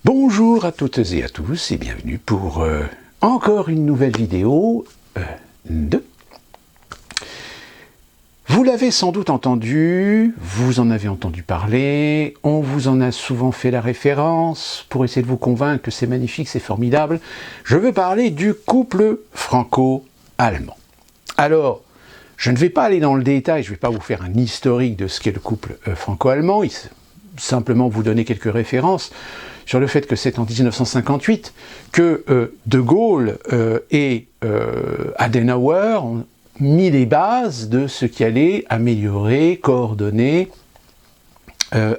Bonjour à toutes et à tous et bienvenue pour encore une nouvelle vidéo de... Vous l'avez sans doute entendu, vous en avez entendu parler, on vous en a souvent fait la référence pour essayer de vous convaincre que c'est magnifique, c'est formidable. Je veux parler du couple franco-allemand. Alors, je ne vais pas aller dans le détail, je ne vais pas vous faire un historique de ce qu'est le couple franco-allemand, simplement vous donner quelques références sur le fait que c'est en 1958 que De Gaulle et Adenauer ont mis les bases de ce qui allait améliorer, coordonner,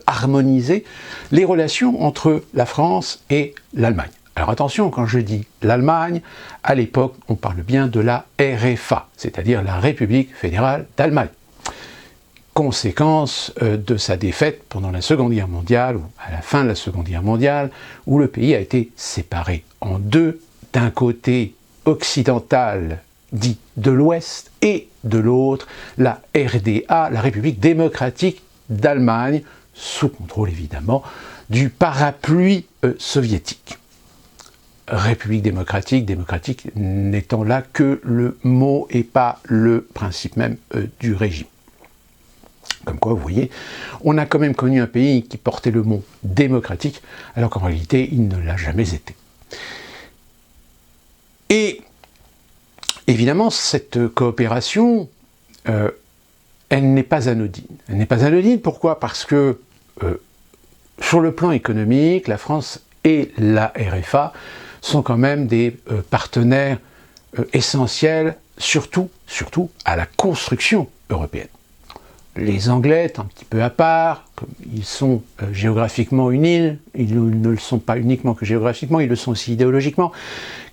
harmoniser les relations entre la France et l'Allemagne. Alors attention, quand je dis l'Allemagne, à l'époque, on parle bien de la RFA, c'est-à-dire la République fédérale d'Allemagne. Conséquence de sa défaite pendant la Seconde Guerre mondiale, ou à la fin de la Seconde Guerre mondiale, où le pays a été séparé en deux, d'un côté occidental, dit de l'Ouest, et de l'autre, la RDA, la République démocratique d'Allemagne, sous contrôle évidemment du parapluie soviétique. République démocratique, démocratique n'étant là que le mot et pas le principe même du régime. Comme quoi, vous voyez, on a quand même connu un pays qui portait le mot démocratique, alors qu'en réalité, il ne l'a jamais été. Et évidemment, cette coopération, elle n'est pas anodine. Elle n'est pas anodine, pourquoi? Parce que, sur le plan économique, la France et la RFA sont quand même des partenaires essentiels, surtout à la construction européenne. Les Anglais, un petit peu à part, comme ils sont géographiquement une île, ils ne le sont pas uniquement que géographiquement, ils le sont aussi idéologiquement,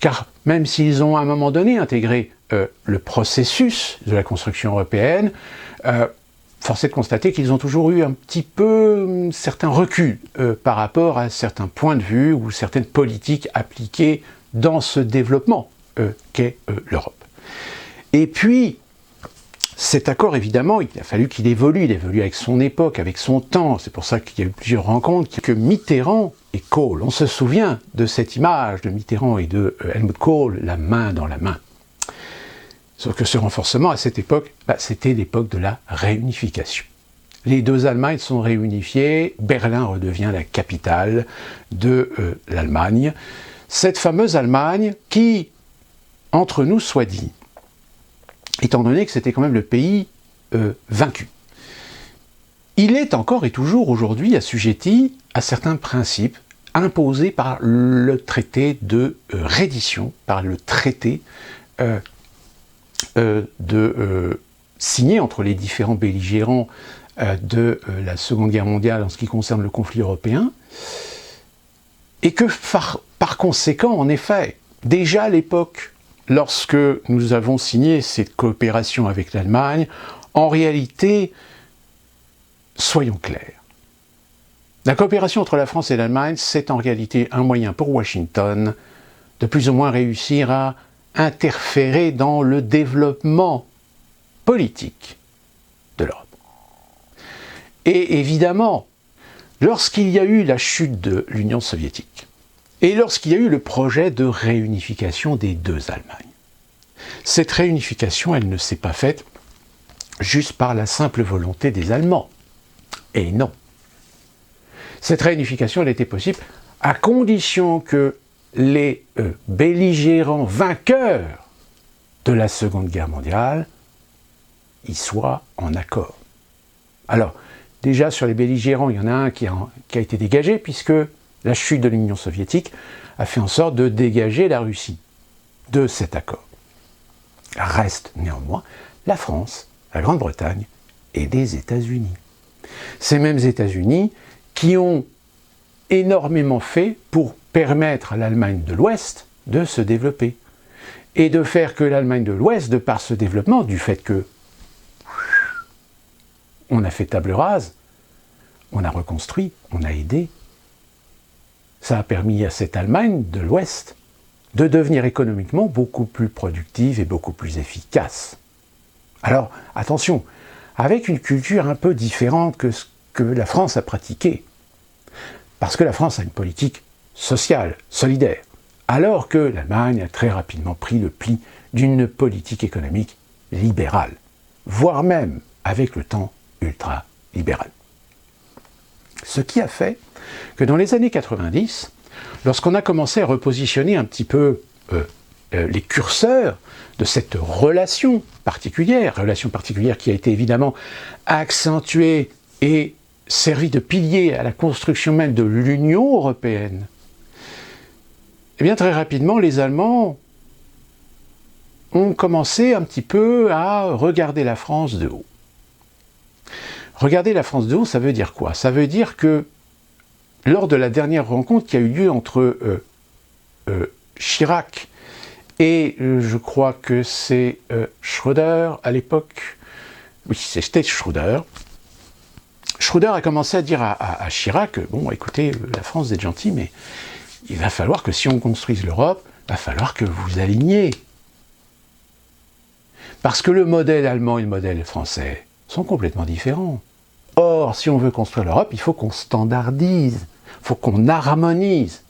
car même s'ils ont à un moment donné intégré le processus de la construction européenne, force est de constater qu'ils ont toujours eu un petit peu certains reculs par rapport à certains points de vue ou certaines politiques appliquées dans ce développement qu'est l'Europe. Et puis, cet accord, évidemment, il a fallu qu'il évolue, il évolue avec son époque, avec son temps. C'est pour ça qu'il y a eu plusieurs rencontres, que Mitterrand et Kohl, on se souvient de cette image de Mitterrand et de Helmut Kohl, la main dans la main. Sauf que ce renforcement, à cette époque, c'était l'époque de la réunification. Les deux Allemagnes sont réunifiées, Berlin redevient la capitale de l'Allemagne. Cette fameuse Allemagne qui, entre nous soit dit, étant donné que c'était quand même le pays vaincu. Il est encore et toujours aujourd'hui assujetti à certains principes imposés par le traité de reddition, par le traité signé entre les différents belligérants de la Seconde Guerre mondiale en ce qui concerne le conflit européen, et que par conséquent, en effet, déjà à l'époque, lorsque nous avons signé cette coopération avec l'Allemagne, en réalité, soyons clairs, la coopération entre la France et l'Allemagne, c'est en réalité un moyen pour Washington de plus ou moins réussir à interférer dans le développement politique de l'Europe. Et évidemment, lorsqu'il y a eu la chute de l'Union soviétique, et lorsqu'il y a eu le projet de réunification des deux Allemagnes, cette réunification, elle ne s'est pas faite juste par la simple volonté des Allemands. Et non. Cette réunification, elle était possible à condition que les belligérants vainqueurs de la Seconde Guerre mondiale y soient en accord. Alors, déjà sur les belligérants, il y en a un qui a été dégagé, puisque la chute de l'Union soviétique a fait en sorte de dégager la Russie de cet accord. Reste néanmoins la France, la Grande-Bretagne et les États-Unis. Ces mêmes États-Unis qui ont énormément fait pour permettre à l'Allemagne de l'Ouest de se développer. Et de faire que l'Allemagne de l'Ouest, de par ce développement, du fait que on a fait table rase, on a reconstruit, on a aidé, ça a permis à cette Allemagne de l'Ouest de devenir économiquement beaucoup plus productive et beaucoup plus efficace. Alors, attention, avec une culture un peu différente que ce que la France a pratiqué. Parce que la France a une politique sociale, solidaire, alors que l'Allemagne a très rapidement pris le pli d'une politique économique libérale, voire même, avec le temps, ultra-libérale. Ce qui a fait que dans les années 90, lorsqu'on a commencé à repositionner un petit peu les curseurs de cette relation particulière qui a été évidemment accentuée et servi de pilier à la construction même de l'Union européenne, eh bien très rapidement les Allemands ont commencé un petit peu à regarder la France de haut. Regarder la France de haut, ça veut dire quoi? Ça veut dire que lors de la dernière rencontre qui a eu lieu entre Chirac et je crois que c'est Schröder à l'époque, oui c'était Schröder, Schröder a commencé à dire à Chirac, bon écoutez, la France vous êtes gentil, mais il va falloir que si on construise l'Europe, il va falloir que vous aligniez. Parce que le modèle allemand et le modèle français sont complètement différents. Or, si on veut construire l'Europe, il faut qu'on standardise, il faut qu'on harmonise.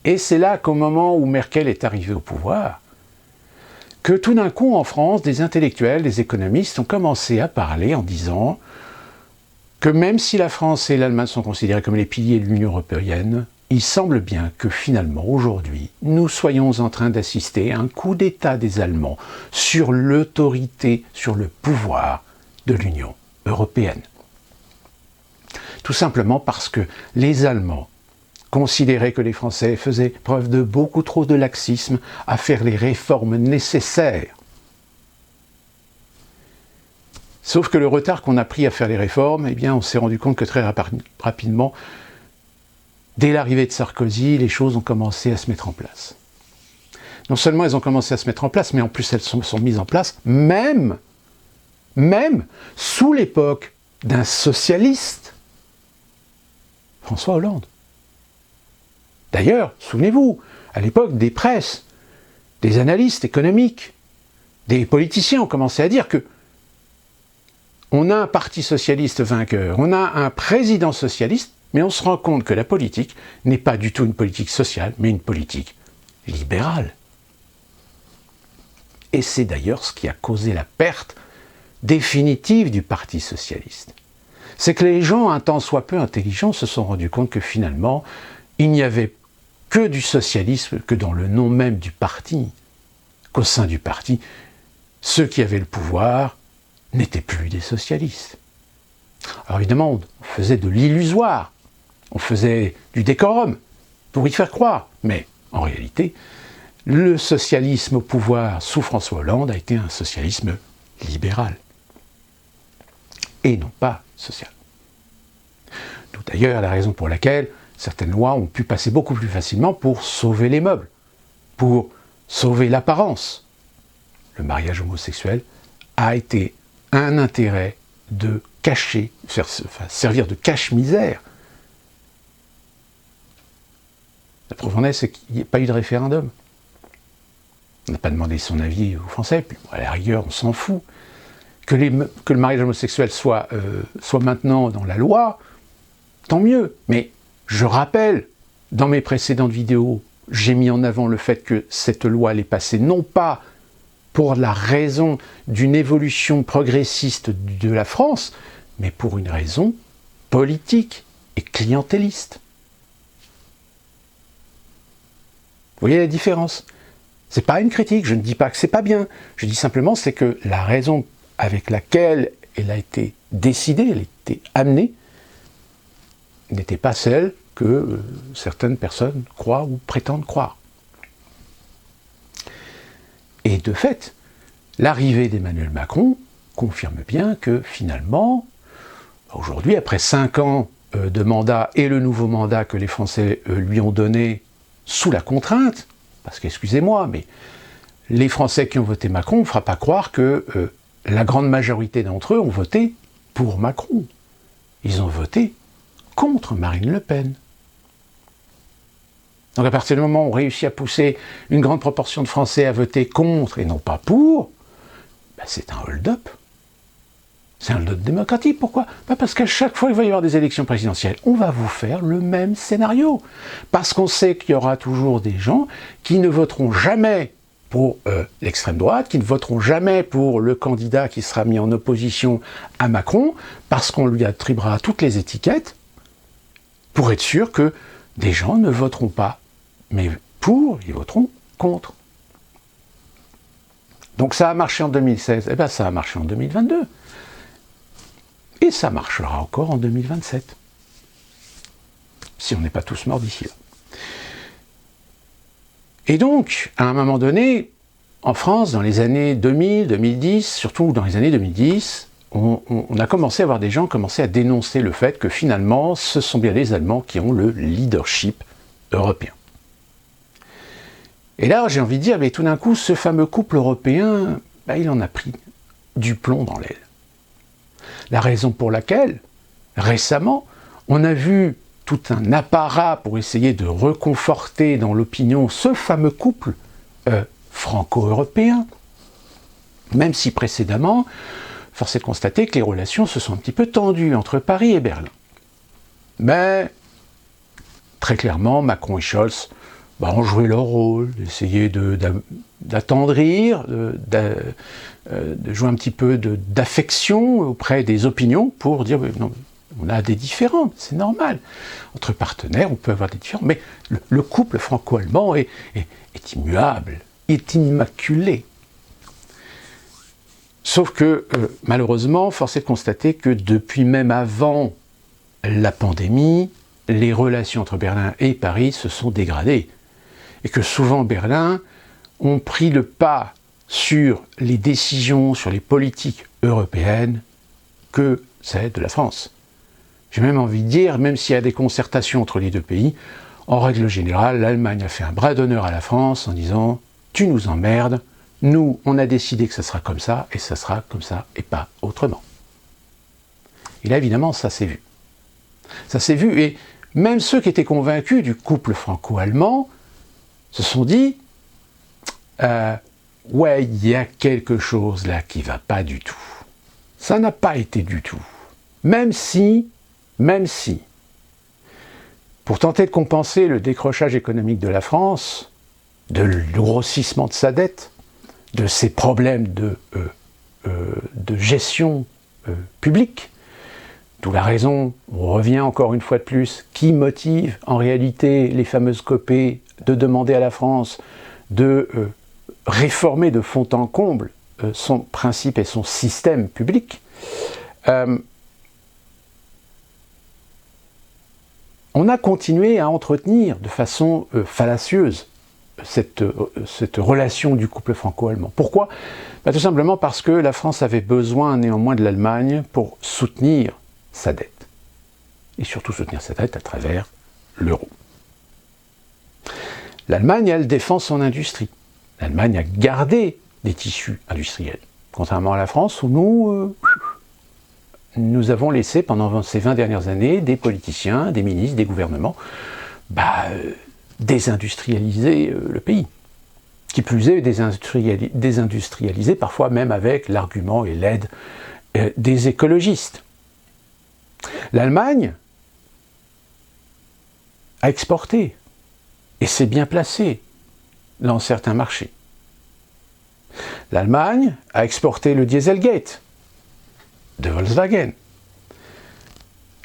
Et c'est là qu'au moment où Merkel est arrivée au pouvoir, que tout d'un coup en France, des intellectuels, des économistes ont commencé à parler en disant que même si la France et l'Allemagne sont considérés comme les piliers de l'Union européenne, il semble bien que finalement aujourd'hui, nous soyons en train d'assister à un coup d'État des Allemands sur l'autorité, sur le pouvoir de l'Union européenne. Tout simplement parce que les Allemands considéraient que les Français faisaient preuve de beaucoup trop de laxisme à faire les réformes nécessaires. Sauf que le retard qu'on a pris à faire les réformes, eh bien, on s'est rendu compte que très rapidement, dès l'arrivée de Sarkozy, les choses ont commencé à se mettre en place. Non seulement elles ont commencé à se mettre en place, mais en plus elles sont mises en place même sous l'époque d'un socialiste, François Hollande. D'ailleurs, souvenez-vous, à l'époque des presses, des analystes économiques, des politiciens ont commencé à dire que on a un parti socialiste vainqueur, on a un président socialiste, mais on se rend compte que la politique n'est pas du tout une politique sociale, mais une politique libérale. Et c'est d'ailleurs ce qui a causé la perte définitive du Parti socialiste. C'est que les gens, un tant soit peu intelligents, se sont rendus compte que finalement, il n'y avait que du socialisme, que dans le nom même du parti, qu'au sein du parti, ceux qui avaient le pouvoir n'étaient plus des socialistes. Alors évidemment, on faisait de l'illusoire, on faisait du décorum pour y faire croire, mais en réalité, le socialisme au pouvoir sous François Hollande a été un socialisme libéral, et non pas social. D'où d'ailleurs la raison pour laquelle certaines lois ont pu passer beaucoup plus facilement pour sauver les meubles, pour sauver l'apparence. Le mariage homosexuel a été un intérêt de cacher, servir de cache-misère. La preuve en est, c'est qu'il n'y a pas eu de référendum. On n'a pas demandé son avis aux Français, puis à la rigueur, on s'en fout. Que le mariage homosexuel soit maintenant dans la loi, tant mieux. Mais je rappelle, dans mes précédentes vidéos, j'ai mis en avant le fait que cette loi allait passer non pas pour la raison d'une évolution progressiste de la France, mais pour une raison politique et clientéliste. Vous voyez la différence? C'est pas une critique, je ne dis pas que c'est pas bien, je dis simplement c'est que la raison avec laquelle elle a été décidée, elle a été amenée, n'était pas celle que certaines personnes croient ou prétendent croire. Et de fait, l'arrivée d'Emmanuel Macron confirme bien que finalement, aujourd'hui, après 5 ans de mandat et le nouveau mandat que les Français lui ont donné sous la contrainte, parce qu'excusez-moi, mais les Français qui ont voté Macron ne fera pas croire que la grande majorité d'entre eux ont voté pour Macron. Ils ont voté contre Marine Le Pen. Donc à partir du moment où on réussit à pousser une grande proportion de Français à voter contre et non pas pour, ben c'est un hold-up. C'est un vote démocratique, pourquoi? Parce qu'à chaque fois qu'il va y avoir des élections présidentielles, on va vous faire le même scénario. Parce qu'on sait qu'il y aura toujours des gens qui ne voteront jamais pour l'extrême droite, qui ne voteront jamais pour le candidat qui sera mis en opposition à Macron, parce qu'on lui attribuera toutes les étiquettes, pour être sûr que des gens ne voteront pas, mais pour, ils voteront contre. Donc ça a marché en 2016, et bien ça a marché en 2022. Et ça marchera encore en 2027. Si on n'est pas tous morts d'ici là. Et donc, à un moment donné, en France, dans les années 2000, 2010, surtout dans les années 2010, on a commencé à voir des gens commencer à dénoncer le fait que finalement, ce sont bien les Allemands qui ont le leadership européen. Et là, j'ai envie de dire, mais tout d'un coup, ce fameux couple européen, il en a pris du plomb dans l'aile. La raison pour laquelle, récemment, on a vu tout un apparat pour essayer de reconforter dans l'opinion ce fameux couple franco-européen, même si précédemment, force est de constater que les relations se sont un petit peu tendues entre Paris et Berlin. Mais, très clairement, Macron et Scholz ont joué leur rôle, d'essayer d'attendrir, de jouer un petit peu d'affection auprès des opinions pour dire non, on a des différends, c'est normal. Entre partenaires, on peut avoir des différends, mais le couple franco-allemand est immuable, est immaculé. Sauf que, malheureusement, force est de constater que depuis même avant la pandémie, les relations entre Berlin et Paris se sont dégradées. Et que souvent Berlin ont pris le pas sur les décisions, sur les politiques européennes que celles de la France. J'ai même envie de dire, même s'il y a des concertations entre les deux pays, en règle générale, l'Allemagne a fait un bras d'honneur à la France en disant « tu nous emmerdes, nous, on a décidé que ça sera comme ça, et ça sera comme ça, et pas autrement. » Et là, évidemment, ça s'est vu. Ça s'est vu, et même ceux qui étaient convaincus du couple franco-allemand se sont dit ouais, il y a quelque chose là qui va pas du tout. Ça n'a pas été du tout. Même si, pour tenter de compenser le décrochage économique de la France, de le grossissement de sa dette, de ses problèmes de gestion publique, d'où la raison, on revient encore une fois de plus, qui motive en réalité les fameuses copées de demander à la France de réformer de fond en comble son principe et son système public, on a continué à entretenir de façon fallacieuse cette relation du couple franco-allemand. Pourquoi ? Tout simplement parce que la France avait besoin néanmoins de l'Allemagne pour soutenir sa dette. Et surtout soutenir sa dette à travers l'euro. L'Allemagne, elle, défend son industrie. L'Allemagne a gardé des tissus industriels. Contrairement à la France, où nous avons laissé pendant ces 20 dernières années des politiciens, des ministres, des gouvernements, désindustrialiser le pays. Qui plus est, désindustrialiser parfois même avec l'argument et l'aide des écologistes. L'Allemagne a exporté, et s'est bien placée dans certains marchés. L'Allemagne a exporté le Dieselgate de Volkswagen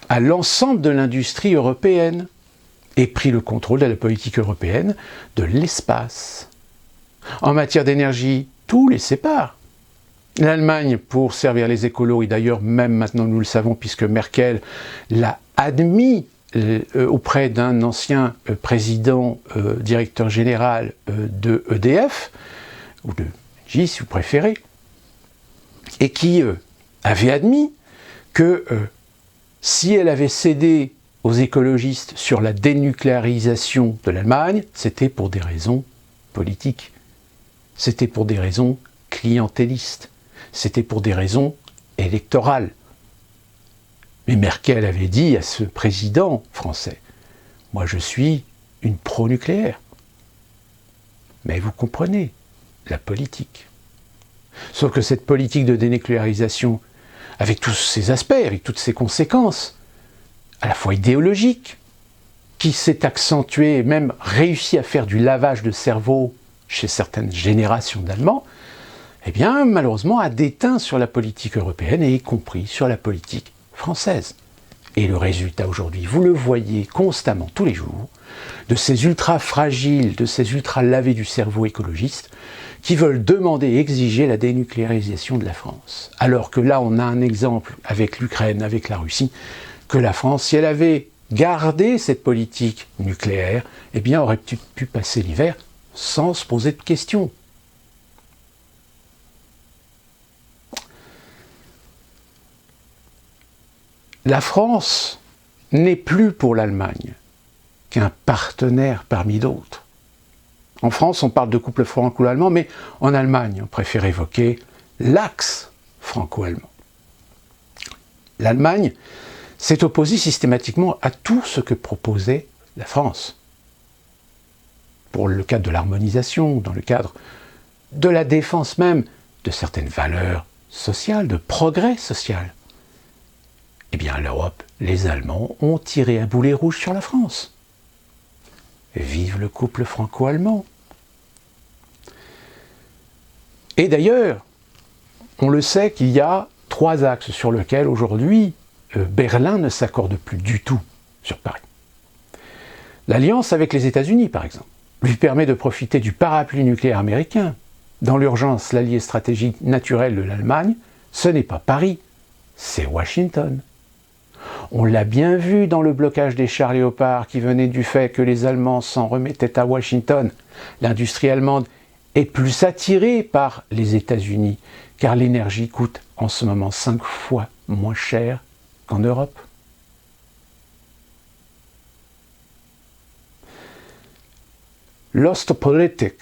à l'ensemble de l'industrie européenne et pris le contrôle de la politique européenne de l'espace. En matière d'énergie, tout les sépare. L'Allemagne, pour servir les écolos, et d'ailleurs même maintenant nous le savons puisque Merkel l'a admis auprès d'un ancien président, directeur général de EDF, ou de Engie si vous préférez, et qui avait admis que si elle avait cédé aux écologistes sur la dénucléarisation de l'Allemagne, c'était pour des raisons politiques, c'était pour des raisons clientélistes, c'était pour des raisons électorales. Mais Merkel avait dit à ce président français, « Moi je suis une pro-nucléaire. » Mais vous comprenez, la politique. Sauf que cette politique de dénucléarisation avec tous ces aspects, avec toutes ces conséquences, à la fois idéologiques, qui s'est accentué et même réussi à faire du lavage de cerveau chez certaines générations d'Allemands, eh bien, malheureusement, a déteint sur la politique européenne et y compris sur la politique française. Et le résultat aujourd'hui, vous le voyez constamment, tous les jours, de ces ultra fragiles, de ces ultra lavés du cerveau écologistes qui veulent demander et exiger la dénucléarisation de la France. Alors que là, on a un exemple avec l'Ukraine, avec la Russie, que la France, si elle avait gardé cette politique nucléaire, eh bien, aurait pu passer l'hiver sans se poser de questions. La France n'est plus pour l'Allemagne qu'un partenaire parmi d'autres. En France, on parle de couple franco-allemand, mais en Allemagne, on préfère évoquer l'axe franco-allemand. L'Allemagne s'est opposée systématiquement à tout ce que proposait la France. Pour le cadre de l'harmonisation, dans le cadre de la défense même de certaines valeurs sociales, de progrès social. Eh bien, l'Europe, les Allemands ont tiré un boulet rouge sur la France. Vive le couple franco-allemand. Et d'ailleurs, on le sait qu'il y a 3 axes sur lesquels aujourd'hui Berlin ne s'accorde plus du tout sur Paris. L'alliance avec les États-Unis, par exemple, lui permet de profiter du parapluie nucléaire américain. Dans l'urgence, l'allié stratégique naturel de l'Allemagne, ce n'est pas Paris, c'est Washington. On l'a bien vu dans le blocage des chars Léopard qui venait du fait que les Allemands s'en remettaient à Washington. L'industrie allemande est plus attirée par les États-Unis, car l'énergie coûte en ce moment 5 fois moins cher qu'en Europe. L'Ostpolitik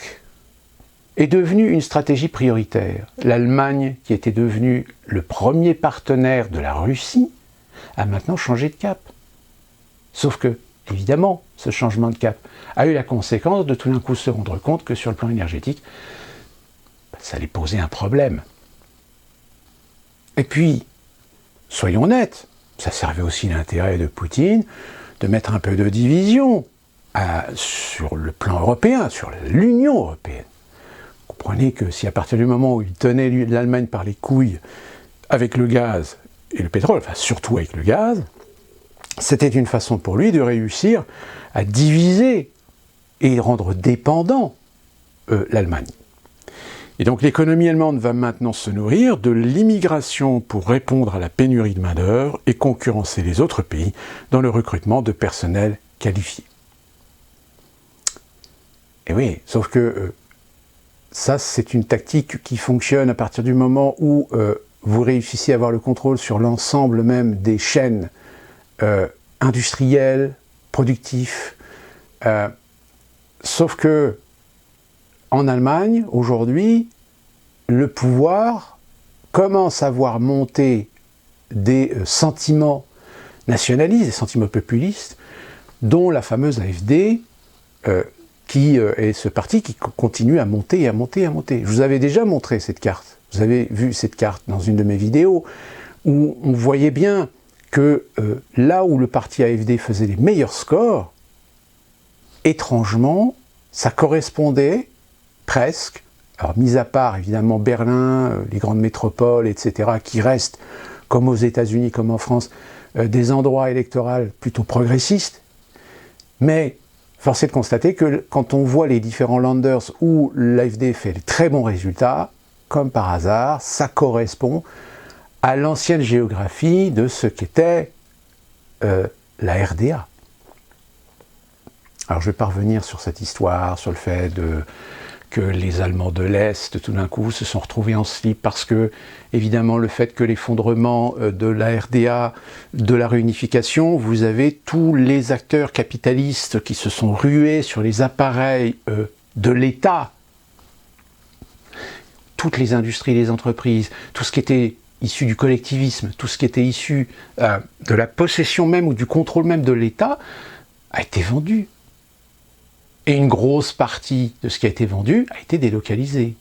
est devenue une stratégie prioritaire. L'Allemagne, qui était devenue le premier partenaire de la Russie, a maintenant changé de cap. Sauf que, évidemment, ce changement de cap a eu la conséquence de tout d'un coup se rendre compte que sur le plan énergétique, ça allait poser un problème. Et puis, soyons honnêtes, ça servait aussi l'intérêt de Poutine de mettre un peu de division sur le plan européen, sur l'Union européenne. Vous comprenez que si à partir du moment où il tenait l'Allemagne par les couilles avec le gaz et le pétrole, enfin surtout avec le gaz, c'était une façon pour lui de réussir à diviser et rendre dépendant l'Allemagne. Et donc l'économie allemande va maintenant se nourrir de l'immigration pour répondre à la pénurie de main-d'œuvre et concurrencer les autres pays dans le recrutement de personnel qualifié. Et oui, sauf que ça, c'est une tactique qui fonctionne à partir du moment où vous réussissez à avoir le contrôle sur l'ensemble même des chaînes industrielles, productifs. Sauf que en Allemagne, aujourd'hui, le pouvoir commence à voir monter des sentiments nationalistes, des sentiments populistes, dont la fameuse AfD, qui est ce parti qui continue à monter et à monter et à monter. Je vous avais déjà montré cette carte. Vous avez vu cette carte dans une de mes vidéos, où on voyait bien que là où le parti AfD faisait les meilleurs scores, étrangement, ça correspondait presque, alors mis à part évidemment Berlin, les grandes métropoles, etc., qui restent, comme aux États-Unis, comme en France, des endroits électoraux plutôt progressistes, mais force est de constater que quand on voit les différents Länders où l'AfD fait de très bons résultats, comme par hasard, ça correspond à l'ancienne géographie de ce qu'était la RDA. Alors je vais pas revenir sur cette histoire, sur le fait que les Allemands de l'Est, tout d'un coup, se sont retrouvés en slip parce que, évidemment, le fait que l'effondrement de la RDA, de la réunification, vous avez tous les acteurs capitalistes qui se sont rués sur les appareils de l'État, toutes les industries, les entreprises, tout ce qui était issu du collectivisme, tout ce qui était issu de la possession même ou du contrôle même de l'État, a été vendu. Et une grosse partie de ce qui a été vendu a été délocalisée.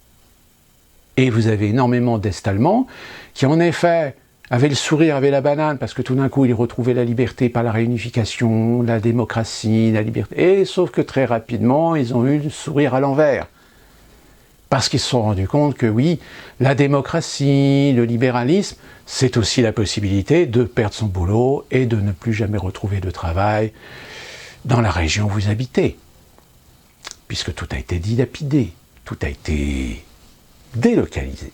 Et vous avez énormément d'Est allemands qui, en effet, avait le sourire, avait la banane, parce que tout d'un coup, ils retrouvaient la liberté par la réunification, la démocratie, la liberté. Et sauf que très rapidement, ils ont eu le sourire à l'envers. Parce qu'ils se sont rendus compte que oui, la démocratie, le libéralisme, c'est aussi la possibilité de perdre son boulot et de ne plus jamais retrouver de travail dans la région où vous habitez. Puisque tout a été dilapidé, tout a été délocalisé.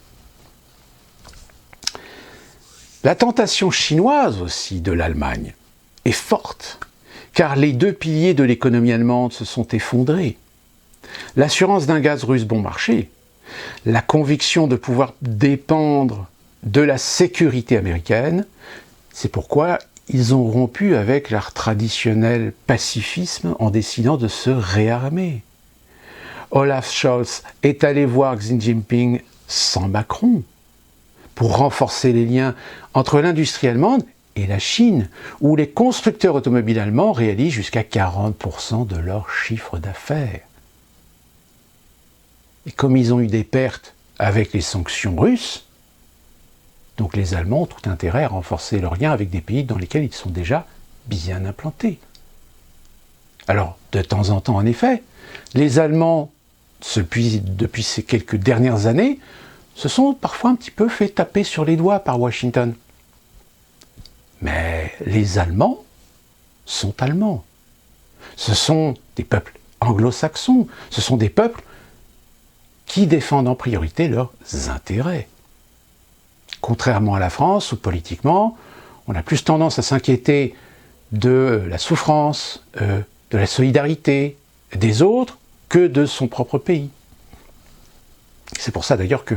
La tentation chinoise aussi de l'Allemagne est forte, car les deux piliers de l'économie allemande se sont effondrés. L'assurance d'un gaz russe bon marché, la conviction de pouvoir dépendre de la sécurité américaine, c'est pourquoi ils ont rompu avec leur traditionnel pacifisme en décidant de se réarmer. Olaf Scholz est allé voir Xi Jinping sans Macron, pour renforcer les liens entre l'industrie allemande et la Chine, où les constructeurs automobiles allemands réalisent jusqu'à 40% de leur chiffre d'affaires. Et comme ils ont eu des pertes avec les sanctions russes, donc les Allemands ont tout intérêt à renforcer leurs liens avec des pays dans lesquels ils sont déjà bien implantés. Alors, de temps en temps, en effet, les Allemands, depuis ces quelques dernières années, se sont parfois un petit peu fait taper sur les doigts par Washington. Mais les Allemands sont allemands. Ce sont des peuples anglo-saxons, ce sont des peuples qui défendent en priorité leurs intérêts. Contrairement à la France, où politiquement, on a plus tendance à s'inquiéter de la souffrance, de la solidarité des autres que de son propre pays. C'est pour ça d'ailleurs que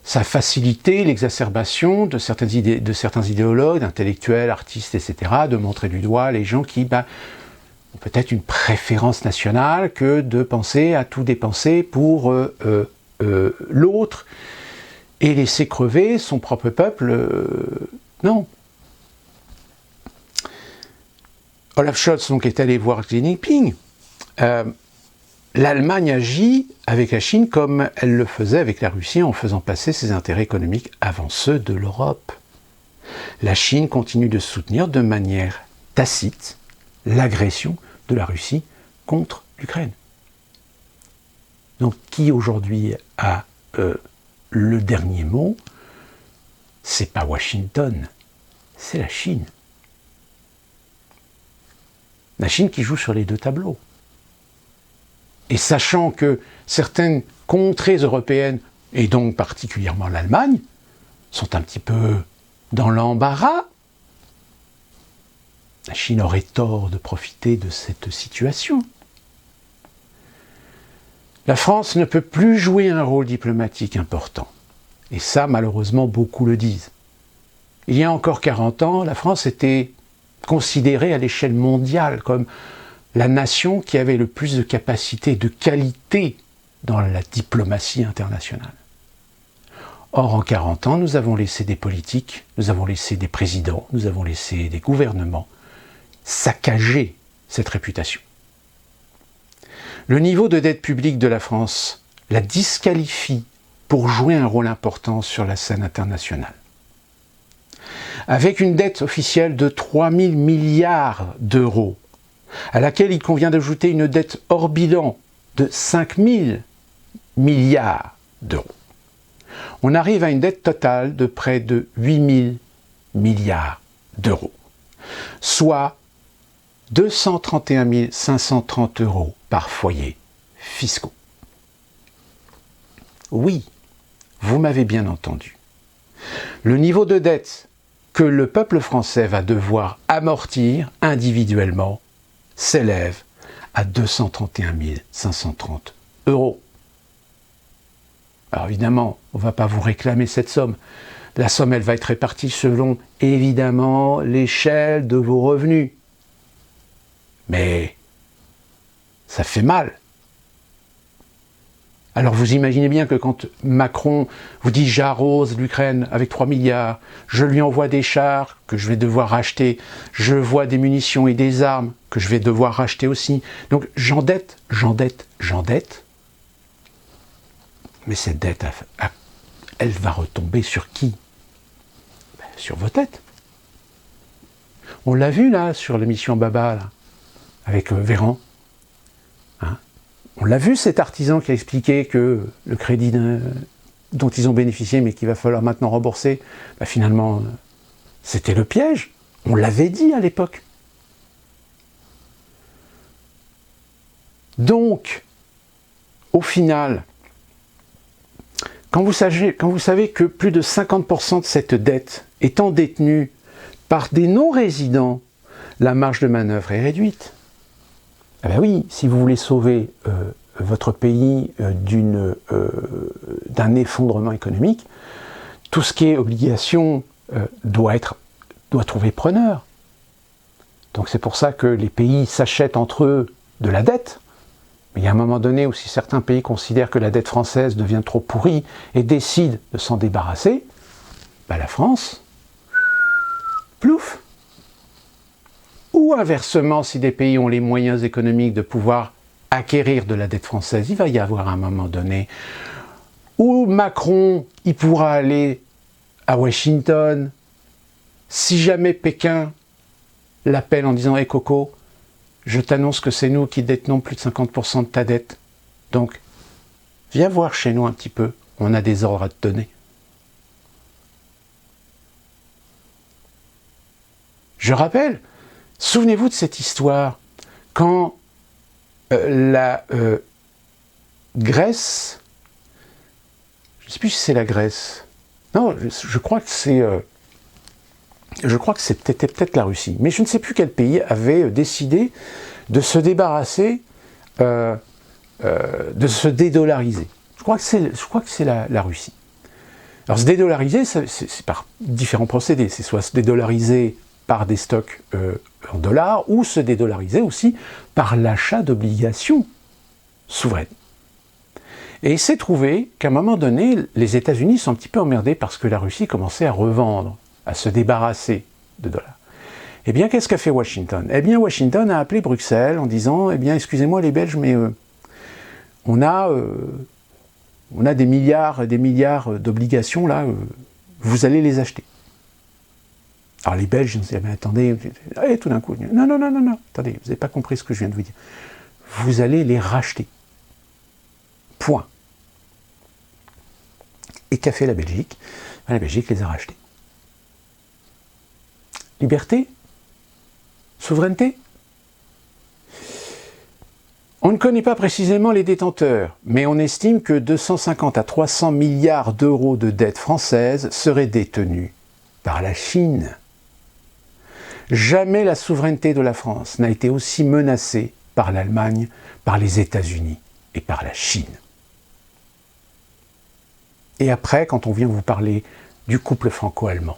ça a facilité l'exacerbation de certains idéologues, intellectuels, artistes, etc., de montrer du doigt les gens qui ont peut-être une préférence nationale que de penser à tout dépenser pour l'autre et laisser crever son propre peuple. Non. Olaf Scholz donc, est allé voir Xi Jinping. L'Allemagne agit avec la Chine comme elle le faisait avec la Russie en faisant passer ses intérêts économiques avant ceux de l'Europe. La Chine continue de soutenir de manière tacite l'agression de la Russie contre l'Ukraine. Donc qui aujourd'hui a le dernier mot? C'est pas Washington, c'est la Chine. La Chine qui joue sur les deux tableaux. Et sachant que certaines contrées européennes, et donc particulièrement l'Allemagne, sont un petit peu dans l'embarras, la Chine aurait tort de profiter de cette situation. La France ne peut plus jouer un rôle diplomatique important. Et ça, malheureusement, beaucoup le disent. Il y a encore 40 ans, la France était considérée à l'échelle mondiale comme la nation qui avait le plus de capacité, de qualité dans la diplomatie internationale. Or, en 40 ans, nous avons laissé des politiques, nous avons laissé des présidents, nous avons laissé des gouvernements saccager cette réputation. Le niveau de dette publique de la France la disqualifie pour jouer un rôle important sur la scène internationale. Avec une dette officielle de 3 000 milliards d'euros, à laquelle il convient d'ajouter une dette hors bilan de 5 000 milliards d'euros. On arrive à une dette totale de près de 8 000 milliards d'euros, soit 231 530 euros par foyer fiscaux. Oui, vous m'avez bien entendu. Le niveau de dette que le peuple français va devoir amortir individuellement s'élève à 231 530 euros. Alors évidemment, on ne va pas vous réclamer cette somme. La somme, elle va être répartie selon, évidemment, l'échelle de vos revenus. Mais ça fait mal. Alors vous imaginez bien que quand Macron vous dit « j'arrose l'Ukraine avec 3 milliards, je lui envoie des chars que je vais devoir racheter, je vois des munitions et des armes que je vais devoir racheter aussi. Donc j'endette. Mais cette dette, elle va retomber sur qui ? sur vos têtes. On l'a vu là, sur l'émission Baba, là, avec Véran. Hein, on l'a vu, cet artisan qui a expliqué que le crédit dont ils ont bénéficié, mais qu'il va falloir maintenant rembourser, bah finalement, c'était le piège. On l'avait dit à l'époque. Donc, au final, quand vous savez que plus de 50% de cette dette étant détenue par des non-résidents, la marge de manœuvre est réduite. Ah ben oui, si vous voulez sauver votre pays d'un effondrement économique, tout ce qui est obligation doit trouver preneur. Donc c'est pour ça que les pays s'achètent entre eux de la dette. Mais il y a un moment donné où si certains pays considèrent que la dette française devient trop pourrie et décident de s'en débarrasser, bah la France, plouf. Ou inversement, si des pays ont les moyens économiques de pouvoir acquérir de la dette française, il va y avoir un moment donné où Macron, il pourra aller à Washington. Si jamais Pékin l'appelle en disant « Hey Coco, je t'annonce que c'est nous qui détenons plus de 50% de ta dette. Donc, viens voir chez nous un petit peu, on a des ordres à te donner. » Je rappelle, souvenez-vous de cette histoire, quand la Grèce, je ne sais plus si c'est la Grèce, non, je crois que c'est peut-être la Russie, mais je ne sais plus quel pays avait décidé de se débarrasser, de se dédollariser. Je crois que c'est la Russie. Alors se dédollariser, c'est par différents procédés. C'est soit se dédollariser par des stocks en dollars, ou se dédollariser aussi par l'achat d'obligations souveraines. Et il s'est trouvé qu'à un moment donné, les États-Unis sont un petit peu emmerdés parce que la Russie commençait à revendre, à se débarrasser de dollars. Eh bien, qu'est-ce qu'a fait Washington? Eh bien, Washington a appelé Bruxelles en disant « Eh bien, excusez-moi les Belges, mais on a des milliards et des milliards d'obligations, là, vous allez les acheter. » Alors les Belges, ils ont dit « Mais attendez, et tout d'un coup, non, attendez, vous n'avez pas compris ce que je viens de vous dire. Vous allez les racheter. Point. » Et qu'a fait la Belgique? La Belgique les a rachetés. Liberté? Souveraineté? On ne connaît pas précisément les détenteurs, mais on estime que 250 à 300 milliards d'euros de dettes françaises seraient détenus par la Chine. Jamais la souveraineté de la France n'a été aussi menacée par l'Allemagne, par les États-Unis et par la Chine. Et après, quand on vient vous parler du couple franco-allemand,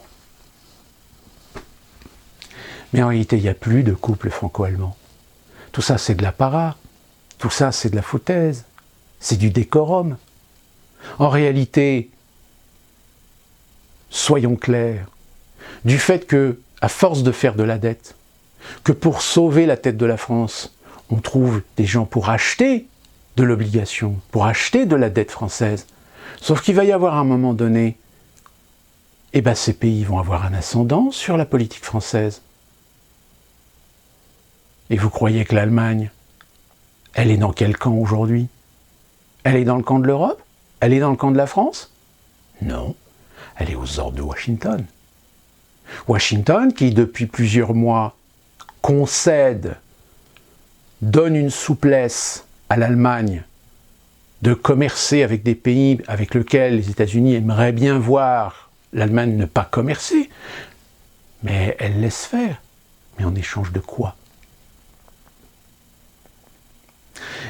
mais en réalité, il n'y a plus de couple franco-allemand. Tout ça, c'est de l'apparat. Tout ça, c'est de la foutaise. C'est du décorum. En réalité, soyons clairs, du fait que, à force de faire de la dette, que pour sauver la tête de la France, on trouve des gens pour acheter de l'obligation, pour acheter de la dette française. Sauf qu'il va y avoir un moment donné, eh ben ces pays vont avoir un ascendant sur la politique française. Et vous croyez que l'Allemagne, elle est dans quel camp aujourd'hui? Elle est dans le camp de l'Europe? Elle est dans le camp de la France? Non, elle est aux ordres de Washington. Washington, qui depuis plusieurs mois concède, donne une souplesse à l'Allemagne de commercer avec des pays avec lesquels les États-Unis aimeraient bien voir l'Allemagne ne pas commercer, mais elle laisse faire. Mais en échange de quoi?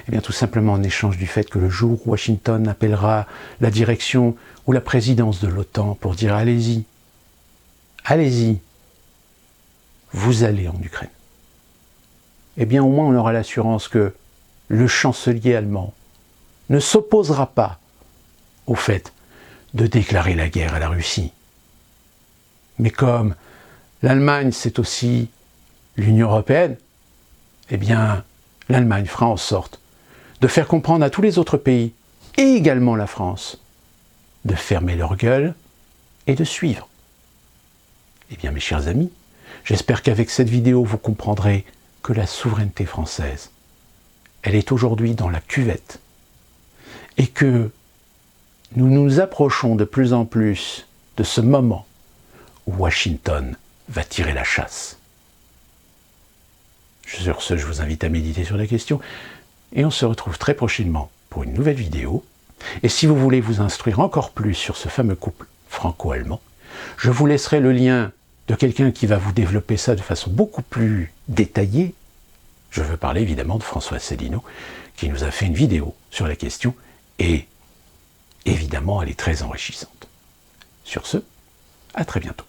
Eh bien tout simplement en échange du fait que le jour où Washington appellera la direction ou la présidence de l'OTAN pour dire allez-y, allez-y, vous allez en Ukraine. Eh bien au moins on aura l'assurance que le chancelier allemand ne s'opposera pas au fait de déclarer la guerre à la Russie. Mais comme l'Allemagne c'est aussi l'Union européenne, eh bien l'Allemagne fera en sorte de faire comprendre à tous les autres pays, et également la France, de fermer leur gueule et de suivre. Eh bien mes chers amis, j'espère qu'avec cette vidéo vous comprendrez que la souveraineté française, elle est aujourd'hui dans la cuvette et que nous nous approchons de plus en plus de ce moment où Washington va tirer la chasse. Sur ce, je vous invite à méditer sur la question et on se retrouve très prochainement pour une nouvelle vidéo. Et si vous voulez vous instruire encore plus sur ce fameux couple franco-allemand, je vous laisserai le lien de quelqu'un qui va vous développer ça de façon beaucoup plus détaillée. Je veux parler évidemment de François Asselineau, qui nous a fait une vidéo sur la question, et évidemment elle est très enrichissante. Sur ce, à très bientôt.